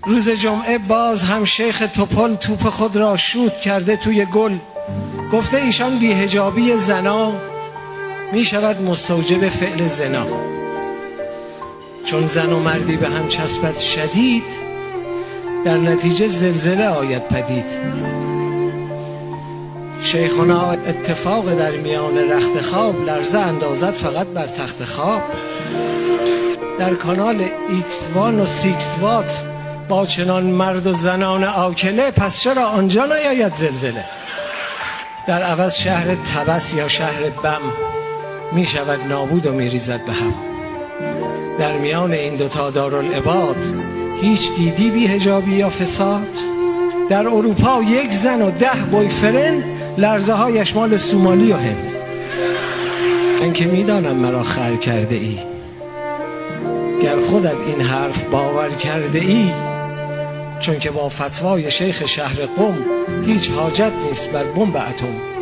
روز جمعه باز هم شیخ توپل توپ خود را شوت کرده توی گل. گفته ایشان بی‌حجابی زنا می شود مستوجب فعل زنا. چون زن و مردی به هم چسبد شدید، در نتیجه زلزله آید پدید. شیخنا اتفاق در میان رخت خواب، لرزه اندازد فقط بر تخت خواب. در کانال ایکس وان و سیکس وات با چنان مرد و زنان آکله، پس چرا آنجا نیاید زلزله؟ در عوض شهر طبس یا شهر بم می شود نابود و می ریزد به هم. در میان این دوتا دارالعباد هیچ دیدی بی حجابی یا فساد؟ در اروپا 1 زن و 10 بویفرند، لرزه هایش مال سومالی و هند. من که می دانم مرا خر کرده ای، گر خودت این حرف باور کرده ای، چون که با فتوای شیخ شهر قم هیچ حاجت نیست بر بمب اتم.